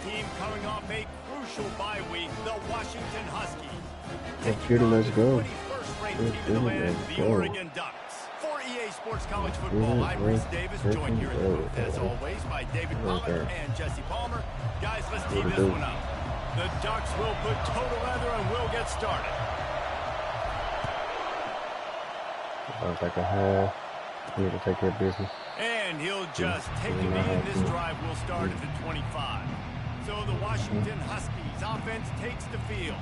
team coming off a crucial bye week, the Washington Huskies. Let's go. First-ranked team in the land, the Oregon Ducks. For EA Sports College Football, I'm Reese Davis, joined here in the booth, as always, by David Pollack and Jesse Palmer. Guys, let's tee this one up. The Ducks will put total leather and we'll get started. Sounds like a half. We need to take care of business. And he'll just take a knee, and this drive will start at the 25. So the Washington Huskies offense takes the field.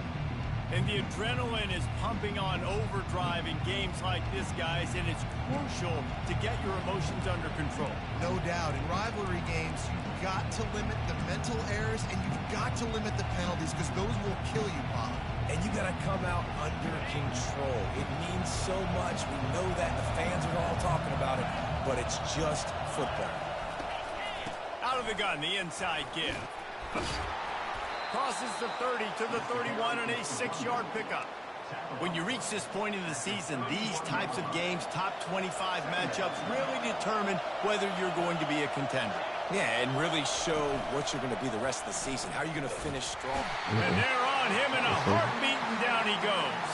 And the adrenaline is pumping on overdrive in games like this, guys, and it's crucial to get your emotions under control. No doubt. In rivalry games, you've got to limit the mental errors, and you've got to limit the penalties, because those will kill you, Bob. And you got to come out under control. It means so much. We know that. The fans are all talking about it, but it's just football. Out of the gun, the inside give. Crosses the 30 to the 31 and a 6-yard pickup. When you reach this point in the season, these types of games, top 25 matchups, really determine whether you're going to be a contender. Yeah, and really show what you're going to be the rest of the season. How are you going to finish strong? And they're on him in a heartbeat, and down he goes.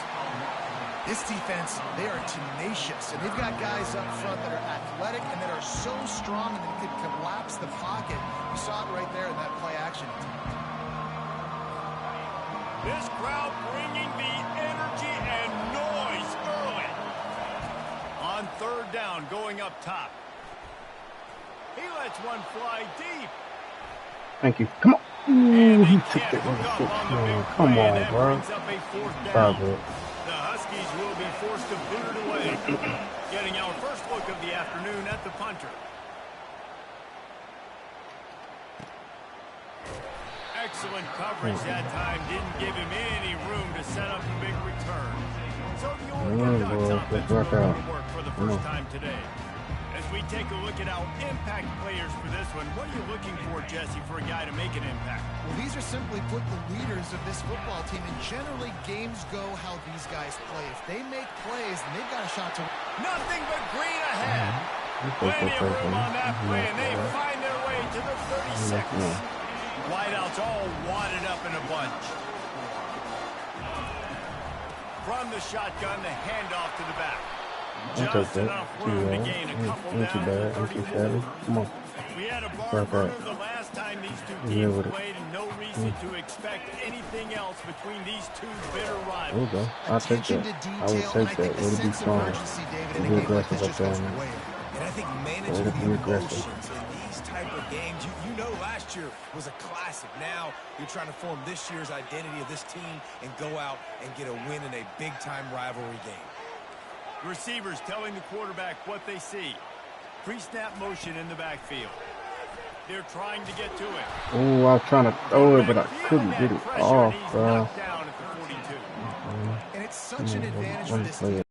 This defense, they are tenacious, and they've got guys up front that are athletic and that are so strong and they can collapse the pocket. You saw it right there in that play action. This crowd bringing the energy and noise early. On third down, going up top. He lets one fly deep. Thank you. Come on. Ooh, he took that one. Come on, bro. Stop it. The Huskies will be forced to boot it away. Getting our first look of the afternoon at the punter. Excellent coverage that time. Didn't give him any room to set up a big return. So the Oregon Ducks offense will go to work for the first time today. As we take a look at our impact players for this one, what are you looking for, Jesse, for a guy to make an impact? Well, these are simply put the leaders of this football team, and generally games go how these guys play. If they make plays, then they've got a shot to... Nothing but green ahead. Plenty of room on that play, and they find their way to the 30 seconds. Wideouts all wadded up in a bunch. From the shotgun, the handoff to the back. Just enough room to gain a couple down to 34. Come on. We had a bar burner the last time these two teams played, and no reason to expect anything else between these two bitter rivals. There we go. I'll take that. I will take that. It'll be strong. It'll be aggressive up there. And I think managing the emotions in these type of games, you know last year was a classic. Now you're trying to form this year's identity of this team and go out and get a win in a big-time rivalry game. Receivers telling the quarterback what they see. Pre-snap motion in the backfield. They're trying to get to it. Oh, I was trying to throw it, but I couldn't get it off, bro. Down at the 42. And it's such an advantage for this team.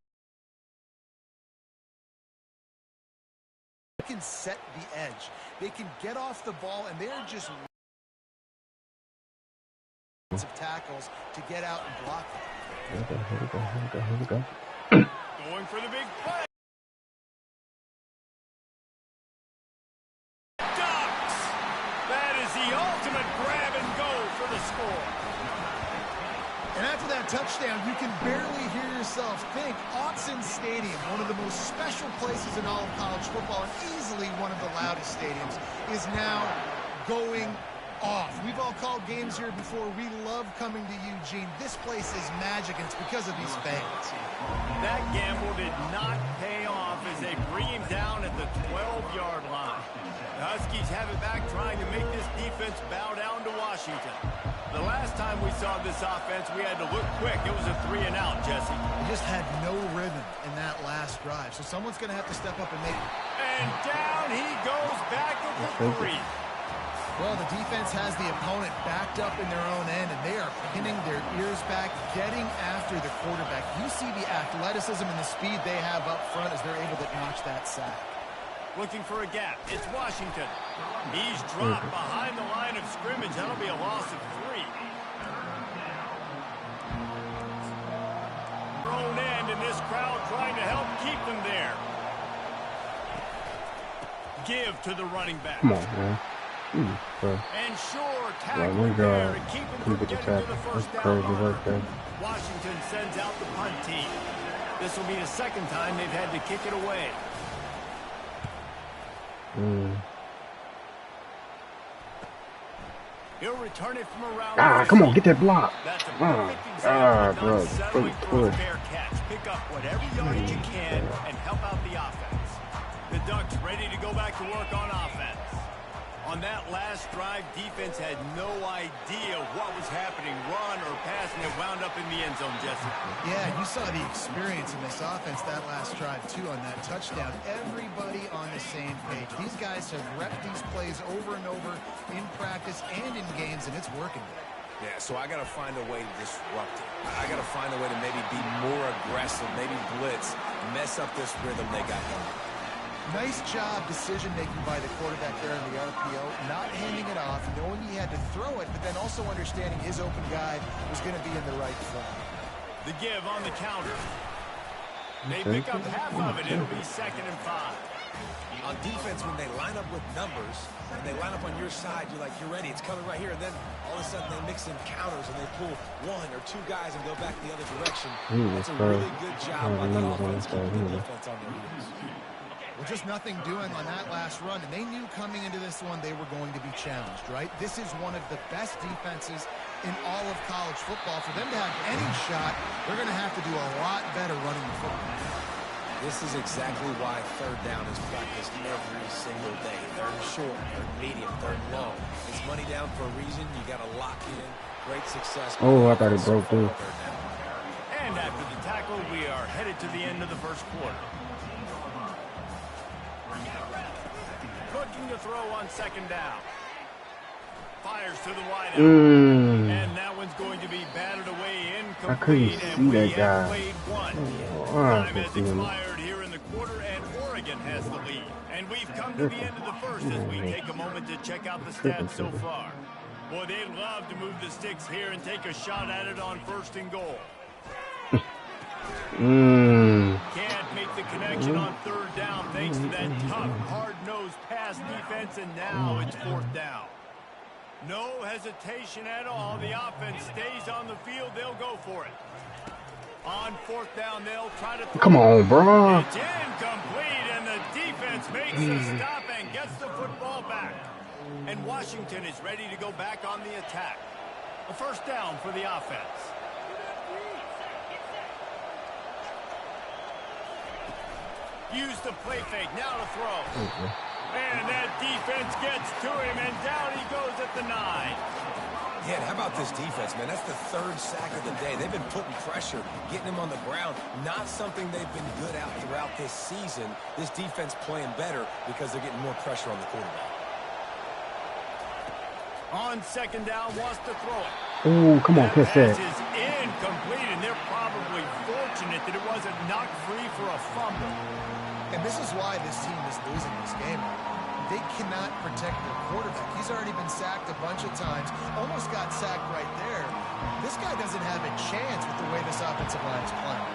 They can set the edge. They can get off the ball, and they're just of tackles to get out and block them. Here we go. Going for the big play. Ducks! That is the ultimate grab and go for the score. And after that touchdown, you can barely hear yourself think. Autzen Stadium, one of the most special places in all of college football, and easily one of the loudest stadiums, is now going off. We've all called games here before. We love coming to Eugene. This place is magic, and it's because of these fans. That gamble did not pay off as they bring him down at the 12-yard line. The Huskies have it back, trying to make this defense bow down to Washington. The last time we saw this offense, we had to look quick. It was a 3-and-out, Jesse. They just had no rhythm in that last drive, so someone's going to have to step up and make it. And down he goes back at the 3. Well, the defense has the opponent backed up in their own end, and they are pinning their ears back, getting after the quarterback. You see the athleticism and the speed they have up front as they're able to notch that sack. Looking for a gap. It's Washington. He's dropped behind the line of scrimmage. That'll be a loss of 3. Thrown in, and this crowd trying to help keep them there. Give to the running back. Come on, man. And sure, tackle there to keep him from getting to the first down marker. Washington sends out the punt team. This will be the second time they've had to kick it away. He'll return it from around. Come on, get that block. That's a perfect example bro. of settling for a fair catch. Pick up whatever yardage you can and help out the offense. The Ducks ready to go back to work on offense. On that last drive, defense had no idea what was happening, run or pass, and it wound up in the end zone, Jesse. Yeah, you saw the experience in this offense that last drive, too, on that touchdown. Everybody on the same page. These guys have repped these plays over and over in practice and in games, and it's working. Yeah, so I got to find a way to disrupt it. I got to find a way to maybe be more aggressive, maybe blitz, mess up this rhythm they got going. Nice job decision-making by the quarterback there in the RPO, not handing it off, knowing he had to throw it, but then also understanding his open guy was going to be in the right front. The give on the counter. They pick up half of it. It'll be 2nd and 5. On defense, when they line up with numbers, and they line up on your side, you're like, you're ready, it's coming right here, and then all of a sudden they mix in counters and they pull 1 or 2 guys and go back the other direction. That's a really good job by the offense keeping the defense on their heels. Well, just nothing doing on that last run, and they knew coming into this one they were going to be challenged, right? This is one of the best defenses in all of college football. For them to have any shot, they're going to have to do a lot better running the football. This is exactly why 3rd down is practiced every single day. 3rd short, 3rd medium, 3rd long. It's money down for a reason. You got to lock in. Great success. Oh, I thought it broke through. And after the tackle, we are headed to the end of the first quarter. Looking to throw on 2nd down. Fires to the wide out. And that one's going to be batted away incomplete. I couldn't see that guy. Played 1. Time has expired here in the quarter, and Oregon has the lead. And we've come to the end of the first as we take a moment to check out the stats so far. Boy, they'd love to move the sticks here and take a shot at it on 1st and goal. Can't make the connection on 3rd down thanks to that tough, hard-nosed pass defense, and now it's 4th down. No hesitation at all. The offense stays on the field. They'll go for it. On 4th down, they'll try to... Come on, bro. It's incomplete, and the defense makes a stop and gets the football back. And Washington is ready to go back on the attack. A 1st down for the offense. Use the play fake, now to throw. And that defense gets to him, and down he goes at the 9. Yeah, and how about this defense, man? That's the 3rd sack of the day. They've been putting pressure, getting him on the ground. Not something they've been good at throughout this season. This defense playing better because they're getting more pressure on the quarterback. On 2nd down, wants to throw it. Oh, come on, catch that. Pass is incomplete, and they're probably fortunate that it wasn't knocked free for a fumble. And this is why this team is losing this game. They cannot protect their quarterback. He's already been sacked a bunch of times, almost got sacked right there. This guy doesn't have a chance with the way this offensive line is playing.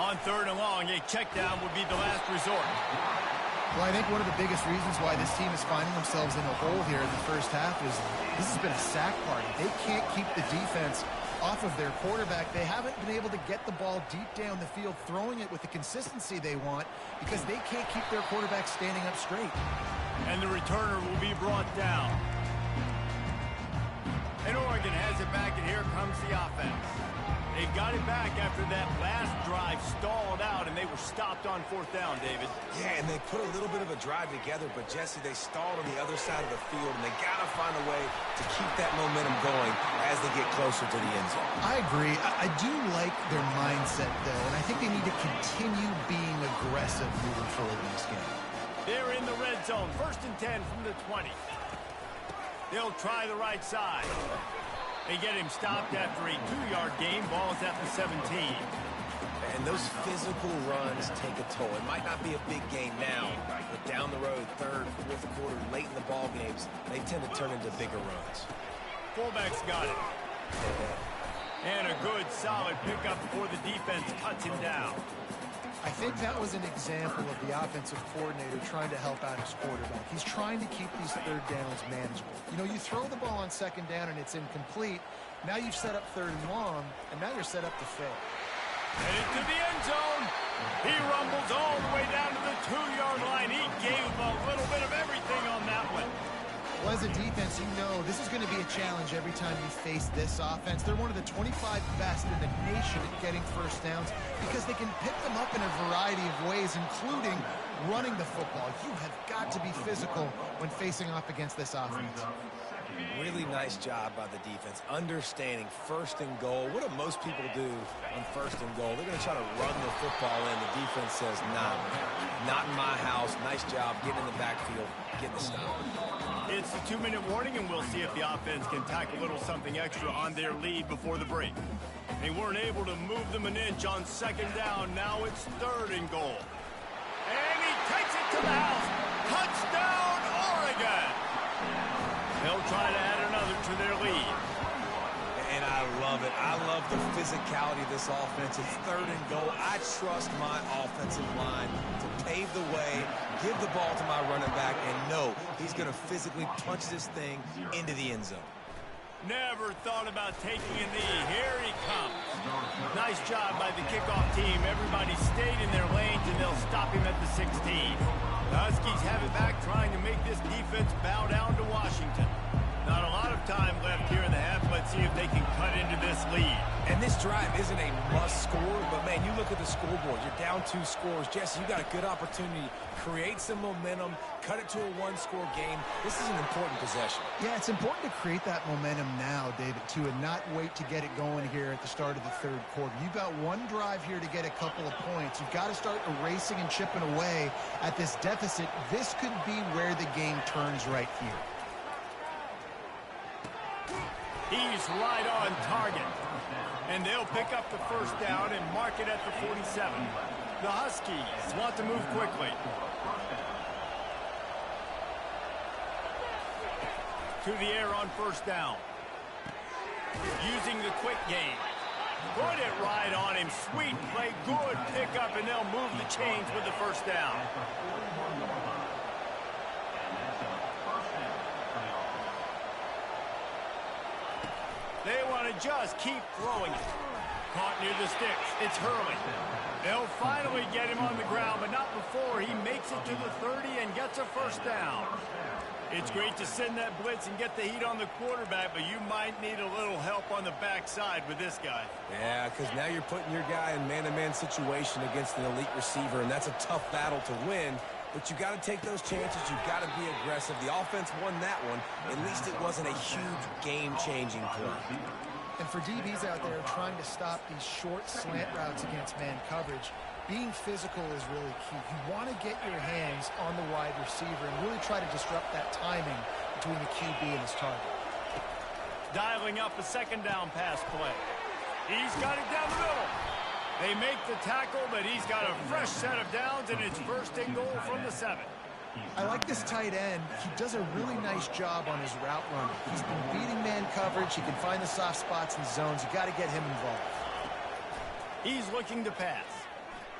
On 3rd and long, a check down would be the last resort. Well, I think one of the biggest reasons why this team is finding themselves in a hole here in the first half is this has been a sack party. They can't keep the defense off of their quarterback. They haven't been able to get the ball deep down the field, throwing it with the consistency they want because they can't keep their quarterback standing up straight. And the returner will be brought down. And Oregon has it back, and here comes the offense. They got it back after that last drive stalled out, and they were stopped on 4th down, David. Yeah, and they put a little bit of a drive together, but, Jesse, they stalled on the other side of the field, and they got to find a way to keep that momentum going as they get closer to the end zone. I agree. I do like their mindset, though, and I think they need to continue being aggressive moving forward in this game. They're in the red zone, 1st and 10 from the 20. They'll try the right side. They get him stopped after a 2-yard gain. Ball's at the 17. And those physical runs take a toll. It might not be a big gain now, but down the road, 3rd, 4th quarter, late in the ball games, they tend to turn into bigger runs. Fullback's got it. And a good, solid pickup before the defense cuts him down. I think that was an example of the offensive coordinator trying to help out his quarterback. He's trying to keep these third downs manageable. You know, you throw the ball on second down and it's incomplete. Now you've set up third and long, and now you're set up to fail. Headed to the end zone. He rumbles all the way down to the 2-yard line. He gave a little bit of everything on that one. Well, as a defense, you know this is going to be a challenge every time you face this offense. They're one of the 25 best in the nation at getting first downs because they can pick them up in a variety of ways, including running the football. You have got to be physical when facing off against this offense. Really nice job by the defense, understanding first and goal. What do most people do on first and goal? They're going to try to run the football in. The defense says, nah, not in my house. Nice job getting in the backfield, getting the stop. It's the 2-minute warning, and we'll see if the offense can tack a little something extra on their lead before the break. They weren't able to move them an inch on second down. Now it's third and goal. And he takes it to the house. Touchdown, Oregon! They'll try to add another to their lead. And I love it. I love the physicality of this offense. It's third and goal. I trust my offensive line to pave the way, give the ball to my running back, and know he's going to physically punch this thing into the end zone. Never thought about taking a knee. Here he comes. Nice job by the kickoff team. Everybody stayed in their lanes, and they'll stop him at the 16. The Huskies have it back, trying to make this defense bow down to Washington. Not a lot of time left here in the half. Let's see if they can cut into this lead. And this drive isn't a must score, but, man, you look at the scoreboard. You're down 2 scores. Jesse, you got a good opportunity. Create some momentum. Cut it to a 1-score game. This is an important possession. Yeah, it's important to create that momentum now, David, too, and not wait to get it going here at the start of the third quarter. You've got one drive here to get a couple of points. You've got to start erasing and chipping away at this deficit. This could be where the game turns right here. He's right on target. And they'll pick up the first down and mark it at the 47. The Huskies want to move quickly. To the air on first down. Using the quick game. Put it right on him. Sweet play. Good pickup, and they'll move the chains with the first down. They want to just keep throwing it. Caught near the sticks. It's Hurley. They'll finally get him on the ground, but not before he makes it to the 30 and gets a first down. It's great to send that blitz and get the heat on the quarterback, but you might need a little help on the backside with this guy. Yeah, because now you're putting your guy in man-to-man situation against an elite receiver, and that's a tough battle to win. But you got to take those chances. You've got to be aggressive. The offense won that one. At least it wasn't a huge game-changing play. And for DBs out there trying to stop these short slant routes against man coverage, being physical is really key. You want to get your hands on the wide receiver and really try to disrupt that timing between the QB and his target. Dialing up a second down pass play. He's got it down the middle. They make the tackle, but he's got a fresh set of downs, and it's first and goal from the 7. I like this tight end. He does a really nice job on his route running. He's been beating man coverage. He can find the soft spots and zones. You got to get him involved. He's looking to pass.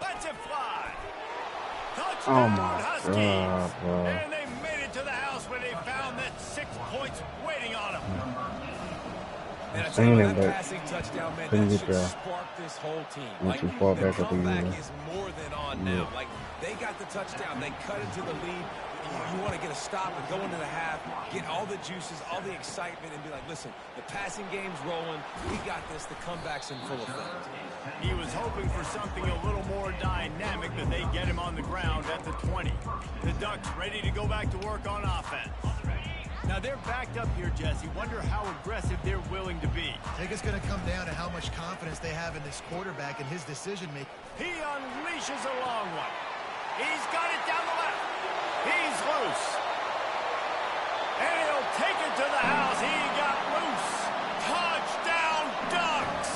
Let's it fly. Touchdown, Huskies. God, bro. And they made it to the house where they found that 6 points waiting on them. And I tell you, that passing touchdown, man, that should spark this whole team. Like, the comeback is more than on now. Like, they got the touchdown. They cut into the lead. You want to get a stop and go into the half, get all the juices, all the excitement, and be like, listen, the passing game's rolling. We got this. The comeback's in full effect. He was hoping for something a little more dynamic, but they get him on the ground at the 20. The Ducks ready to go back to work on offense. Now they're backed up here, Jesse. Wonder how aggressive they're willing to be. I think it's going to come down to how much confidence they have in this quarterback and his decision-making. He unleashes a long one. He's got it down the left. He's loose. And he'll take it to the house. He got loose. Touchdown, Ducks!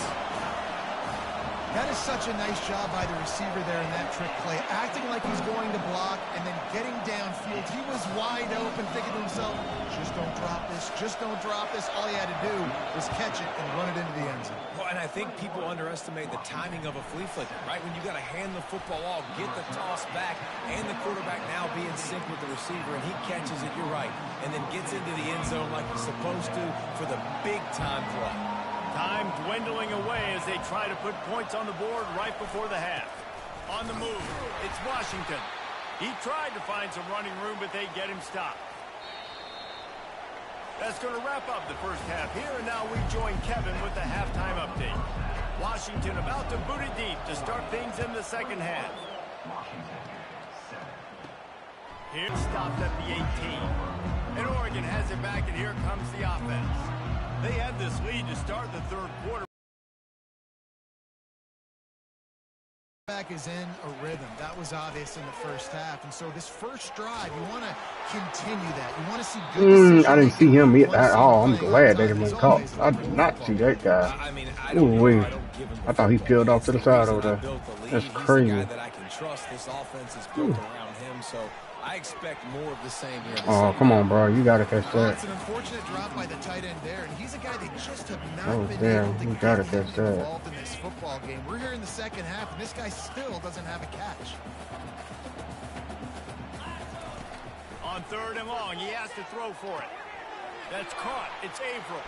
That is such a nice job by the receiver there in that trick play. Acting like he's going to block and then getting downfield field. He was wide open, thinking to himself, just don't drop this, just don't drop this. All he had to do was catch it and run it into the end zone. Well, and I think people underestimate the timing of a flea flicker, right? When you got to hand the football off, get the toss back, and the quarterback now be in sync with the receiver, and he catches it, you're right, and then gets into the end zone like he's supposed to for the big-time play. Time dwindling away as they try to put points on the board right before the half. On the move, it's Washington. He tried to find some running room, but they get him stopped. That's going to wrap up the first half here, and now we join Kevin with the halftime update. Washington about to boot it deep to start things in the second half. Here stopped at the 18. And Oregon has it back, and here comes the offense. They had this lead to start the third quarter. Back is in a rhythm. That was obvious in the first half. And so this first drive, you want to continue that. You want to see good decisions. I didn't see him at all. I'm glad they didn't caught. I did not see that guy. I thought he peeled off to the side over there. That's crazy. I can trust. This offense is built around him, so I expect more of the same here. Oh, come on, bro. You got to catch that. It's an unfortunate drop by the tight end there, and he's a guy they just have not been there. able to You got to get catch that. involved in this football game. We're here in the second half, and this guy still doesn't have a catch. On third and long, he has to throw for it. That's caught. It's Averill.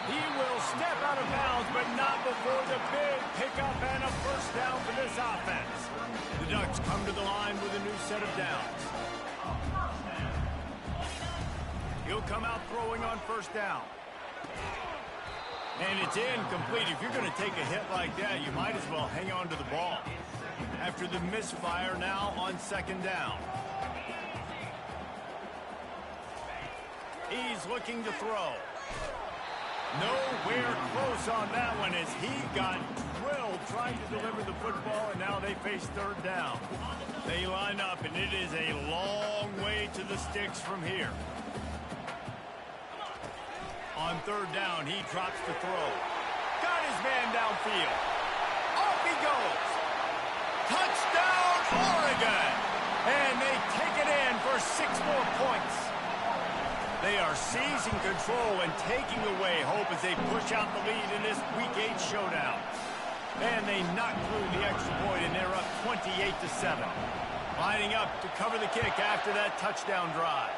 He will step out of bounds, but not before the big pickup and a first down for this offense. The Ducks come to the line with a new set of downs. He'll come out throwing on first down. And it's incomplete. If you're going to take a hit like that, you might as well hang on to the ball. After the misfire, now on second down. He's looking to throw. Nowhere close on that one as he got drilled trying to deliver the football, and now they face third down. They line up, and it is a long way to the sticks from here. On third down, he drops to throw. Got his man downfield. Off he goes. Touchdown, Oregon! And they take it in for 6 more points. They are seizing control and taking away hope as they push out the lead in this Week 8 showdown. And they knock through the extra point, and they're up 28-7. Lining up to cover the kick after that touchdown drive.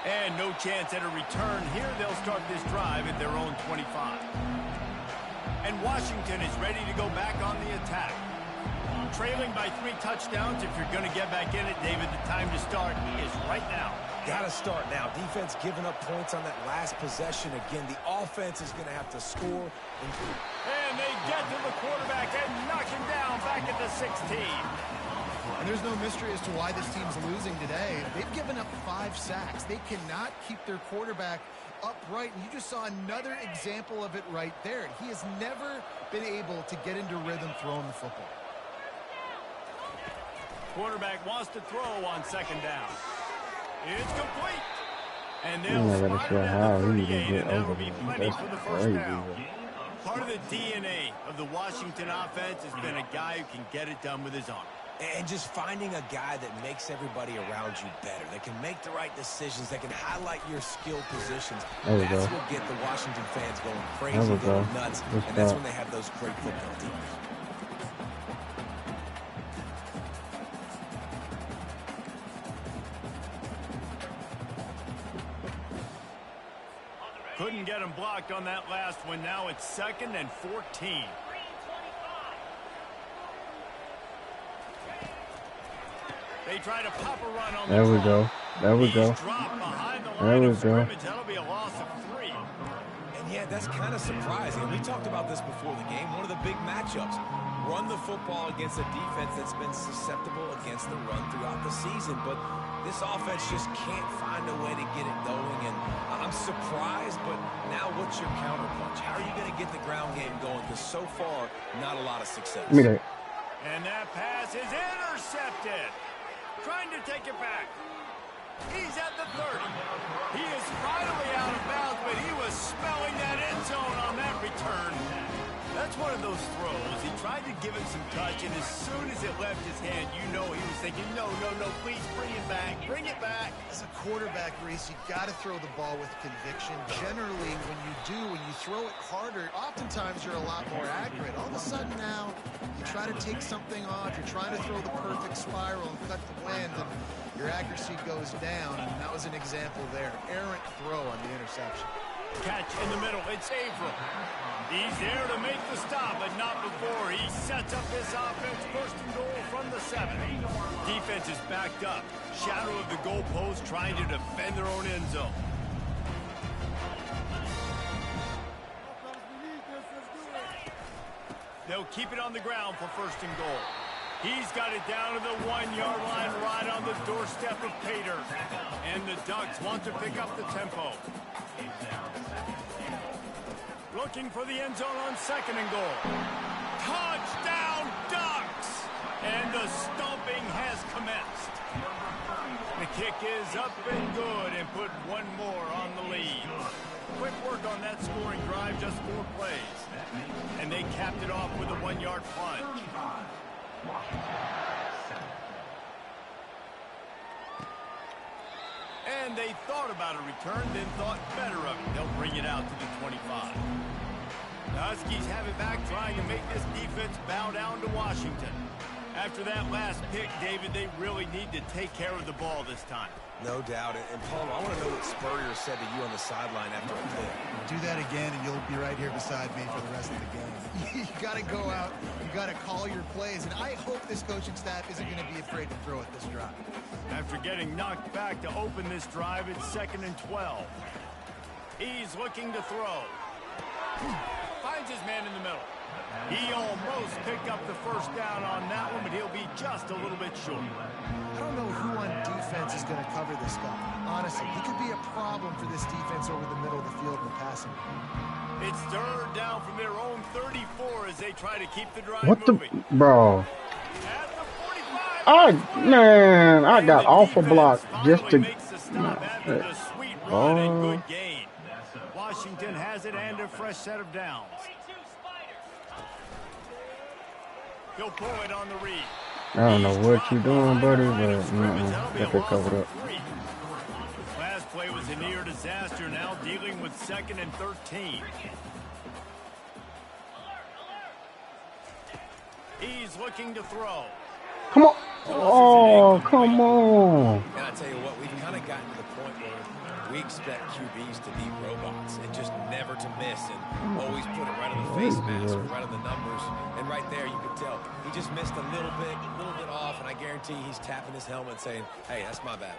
And no chance at a return here. They'll start this drive at their own 25. And Washington is ready to go back on the attack. Trailing by 3 touchdowns. If you're going to get back in it, David, the time to start is right now. Got to start now. Defense giving up points on that last possession. Again, the offense is going to have to score. And they get to the quarterback and knock him down back at the 16. And there's no mystery as to why this team's losing today. They've given up 5 sacks. They cannot keep their quarterback upright. And you just saw another example of it right there. He has never been able to get into rhythm throwing the football. Quarterback wants to throw on second down. It's complete. And they'll start at the 38, and that will be plenty for the first down. Part of the DNA of the Washington offense has been a guy who can get it done with his arm. And just finding a guy that makes everybody around you better, that can make the right decisions, that can highlight your skill positions. That's what get the Washington fans going crazy, going nuts, and that's when they have those great football teams. Couldn't get him blocked on that last one. Now it's 2nd and 14. They try to pop a run on the There we go. There we go. There we go. That'll be a loss of 3. And yeah, that's kind of surprising. We talked about this before the game. One of the big matchups. Run the football against a defense that's been susceptible against the run throughout the season. But this offense just can't find a way to get it going. And I'm surprised, but now what's your counterpunch? How are you going to get the ground game going? Because so far, not a lot of success. Give me that. And that pass is intercepted. Trying to take it back. He's at the 30. He is finally out of bounds, but he was smelling that end zone on that return. That's one of those throws. He tried to give it some touch, and as soon as it left his hand, you know he was thinking, no, please bring it back, bring it back. As a quarterback, Reese, you got to throw the ball with conviction. Generally, when you throw it harder, oftentimes you're a lot more accurate. All of a sudden now, you try to take something off, you're trying to throw the perfect spiral and cut the wind, and your accuracy goes down, and that was an example there. Errant throw on the interception. Catch in the middle. It's Averill. He's there to make the stop, but not before he sets up this offense. First and goal from the 7. Defense is backed up. Shadow of the goalpost trying to defend their own end zone. They'll keep it on the ground for first and goal. He's got it down to the 1-yard line right on the doorstep of Pater. And the Ducks want to pick up the tempo. Looking for the end zone on second and goal. Touchdown, Ducks! And the stomping has commenced. The kick is up and good and put one more on the lead. Quick work on that scoring drive, just 4 plays. And they capped it off with a 1-yard plunge. And they thought about a return, then thought better of it. They'll bring it out to the 25. The Huskies have it back, trying to make this defense bow down to Washington. After that last pick, David, they really need to take care of the ball this time. No doubt. And Paul, I want to know what Spurrier said to you on the sideline after a pick. Do that again, and you'll be right here beside me for the rest of the game. You got to go out. You got to call your plays. And I hope this coaching staff isn't going to be afraid to throw it this drive. After getting knocked back to open this drive, it's 2nd and 12. He's looking to throw. Finds his man in the middle. He almost picked up the first down on that one, but he'll be just a little bit short. I don't know who on defense is going to cover this guy. Honestly, he could be a problem for this defense over the middle of the field in the passing. It's third down from their own 34 as they try to keep the drive moving. Bro? At the 45. I got off a block just to. Makes the stop after the sweet run and good gain. Washington has it and a fresh set of downs. He'll pull it on the read. I don't know what you're doing, buddy, but get that covered up. Last play was a near disaster. Now dealing with 2nd and 13. He's looking to throw. Come on. Oh, come on. And I tell you what, we've kind of gotten to the point where we expect QBs to be robots and just never to miss and always put it right on the face mask, right on the numbers. And right there, you can tell he just missed a little bit off, and I guarantee he's tapping his helmet saying, hey, that's my bad.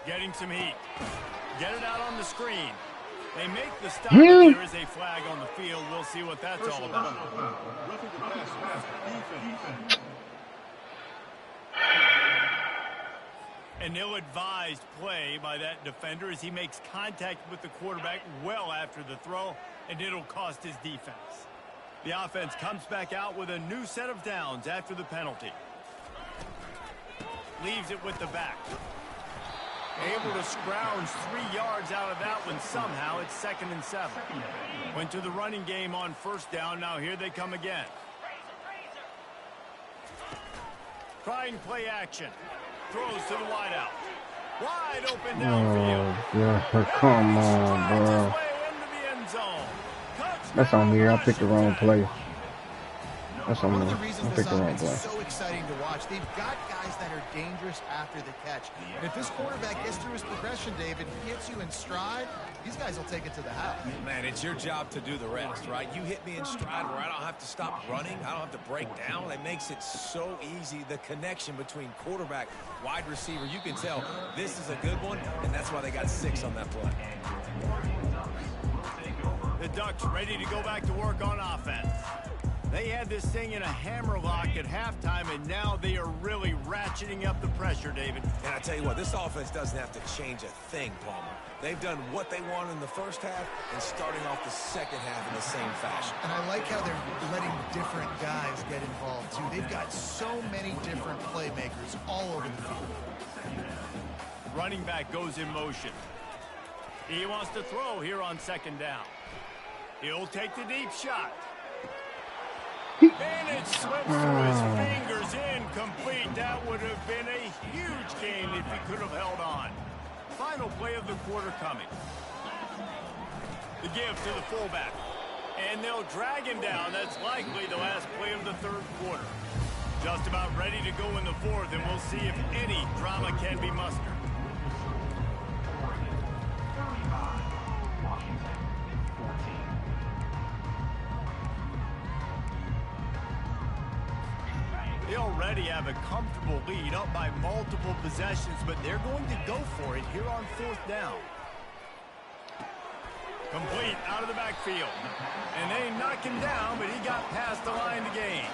Getting some heat. Get it out on the screen. They make the stop, but there is a flag on the field. We'll see what that's all about. An ill-advised play by that defender as he makes contact with the quarterback well after the throw, and it'll cost his defense. The offense comes back out with a new set of downs after the penalty. Leaves it with the back. Able to scrounge 3 yards out of that one somehow. It's 2nd and 7. Went to the running game on first down. Now here they come again. Trying play action. Throws to the wideout. Wide open downfield. Oh, yeah, come on, bro. That's on me. I picked the wrong play. That's on me. I picked the wrong play. It's so exciting to watch. They've got guys that are dangerous after the catch. And if this quarterback gets through his progression, David, hits you in stride, these guys will take it to the house. Man, it's your job to do the rest, right? You hit me in stride where I don't have to stop running. I don't have to break down. It makes it so easy. The connection between quarterback, wide receiver, you can tell this is a good one, and that's why they got 6 on that play. The Ducks ready to go back to work on offense. They had this thing in a hammerlock at halftime, and now they are really ratcheting up the pressure, David. And I tell you what, this offense doesn't have to change a thing, Palmer. They've done what they wanted in the first half and starting off the second half in the same fashion. And I like how they're letting different guys get involved, too. They've got so many different playmakers all over the field. Running back goes in motion. He wants to throw here on 2nd down. He'll take the deep shot. And it slips through his fingers, incomplete. That would have been a huge gain if he could have held on. Final play of the quarter coming. The give to the fullback. And they'll drag him down. That's likely the last play of the third quarter. Just about ready to go in the fourth, and we'll see if any drama can be mustered. They already have a comfortable lead, up by multiple possessions, but they're going to go for it here on fourth down. Complete out of the backfield. And they knock him down, but he got past the line to gain.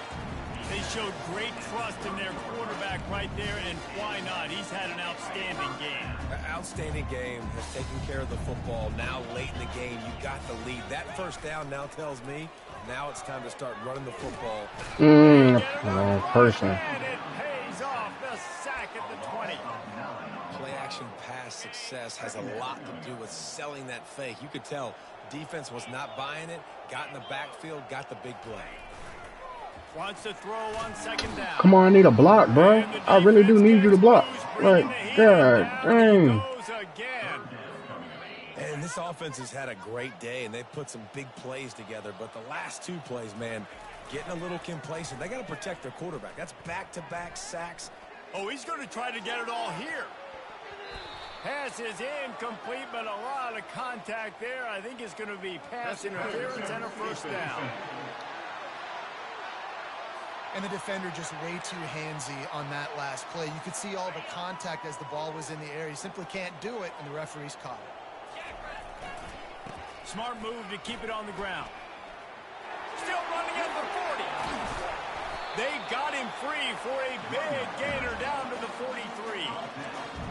They showed great trust in their quarterback right there, and why not? He's had an outstanding game. Outstanding game, has taken care of the football. Now late in the game, you got the lead. That first down now tells me now it's time to start running the football. Wrong person. And it pays off. The sack at the 20. Play action pass success has a lot to do with selling that fake. You could tell defense was not buying it, got in the backfield, got the big play. Wants to throw on second down. Come on, I need a block, bro. I really do need you to block. Like, God dang. And this offense has had a great day, and they've put some big plays together. But the last two plays, man, getting a little complacent. They got to protect their quarterback. That's back-to-back sacks. Oh, he's going to try to get it all here. Pass is incomplete, but a lot of contact there. I think it's going to be pass interference and a first down. And the defender just way too handsy on that last play. You could see all the contact as the ball was in the air. He simply can't do it, and the referee's caught it. Smart move to keep it on the ground. Still running at the 40. They got him free for a big gainer down to the 43.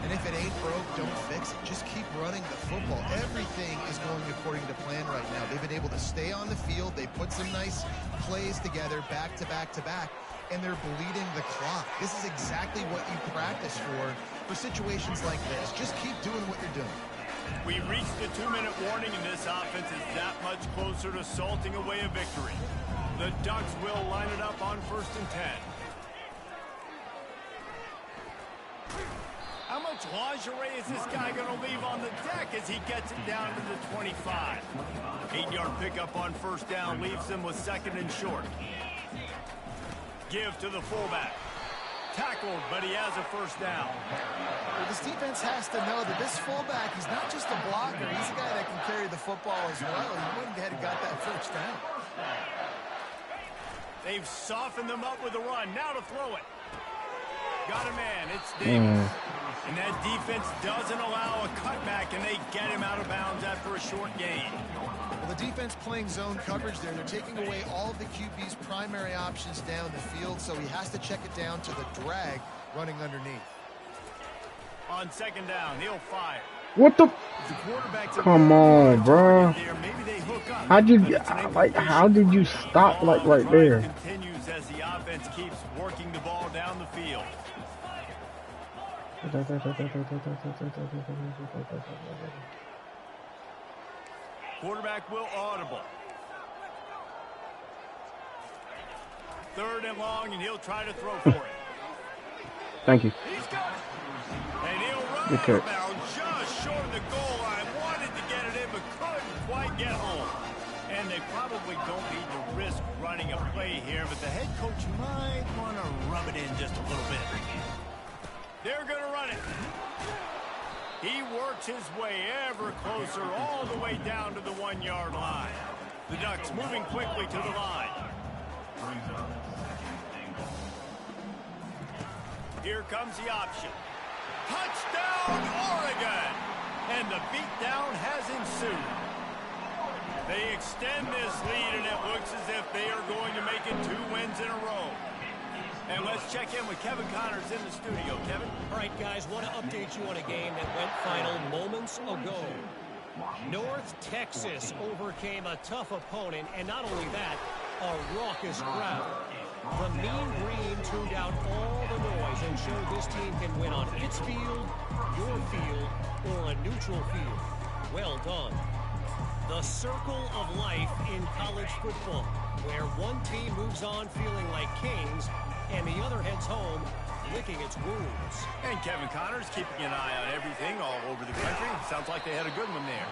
And if it ain't broke, don't fix it. Just keep running the football. Everything is going according to plan right now. They've been able to stay on the field. They put some nice plays together back to back to back, and they're bleeding the clock. This is exactly what you practice for situations like this. Just keep doing what you're doing. We reached the 2-minute warning, and this offense is that much closer to salting away a victory. The Ducks will line it up on 1st and 10. How much lingerie is this guy going to leave on the deck as he gets it down to the 25? 8-yard pickup on 1st down leaves them with 2nd and short. Give to the fullback. Tackled, but he has a 1st down. Well, this defense has to know that this fullback, he's not just a blocker. He's a guy that can carry the football as well. He went ahead and got that 1st down. They've softened them up with a run. Now to throw it. Got a man. It's Davis. And that defense doesn't allow a cutback, and they get him out of bounds after a short gain. Well, the defense playing zone coverage there. They're taking away all of the QB's primary options down the field, so he has to check it down to the drag running underneath. On 2nd down, he'll fire. What the? Come on, bro. How did you stop like right there? Continues as the offense keeps working the ball down the field. Quarterback will audible. 3rd and long, and he'll try to throw for it. Thank you. He's got it. And he'll run Good out catch. of bounds just short of the goal line. Wanted to get it in, but couldn't quite get home. And they probably don't need to risk running a play here, but the head coach might want to rub it in just a little bit. They're going to run it. He works his way ever closer all the way down to the 1-yard line. The Ducks moving quickly to the line. Here comes the option. Touchdown, Oregon! And the beatdown has ensued. They extend this lead, and it looks as if they are going to make it 2 wins in a row. And let's check in with Kevin Connors in the studio. Kevin? All right, guys, want to update you on a game that went final moments ago. North Texas overcame a tough opponent, and not only that, a raucous crowd. The Mean Green tuned out all the noise and showed this team can win on its field, your field, or a neutral field. Well done. The circle of life in college football, where one team moves on feeling like kings and the other heads home licking its wounds. And Kevin Connors keeping an eye on everything all over the country. Sounds like they had a good one there.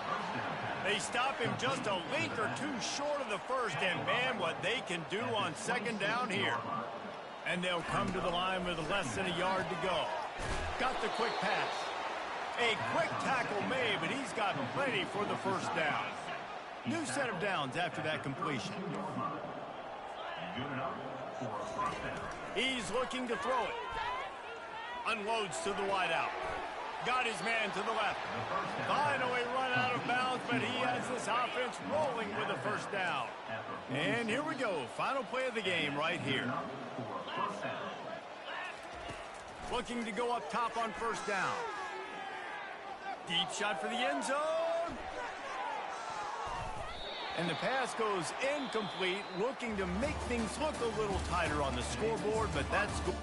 They stop him just a link or two short of the first, and man, what they can do on second down here. And they'll come to the line with less than a yard to go. Got the quick pass. A quick tackle made, but he's got plenty for the first down. New set of downs after that completion. He's looking to throw it. Unloads to the wideout. Got his man to the left. Finally run out of bounds, but he has this offense rolling with a first down. And here we go. Final play of the game right here. Looking to go up top on first down. Deep shot for the end zone. And the pass goes incomplete, looking to make things look a little tighter on the scoreboard, but that's good.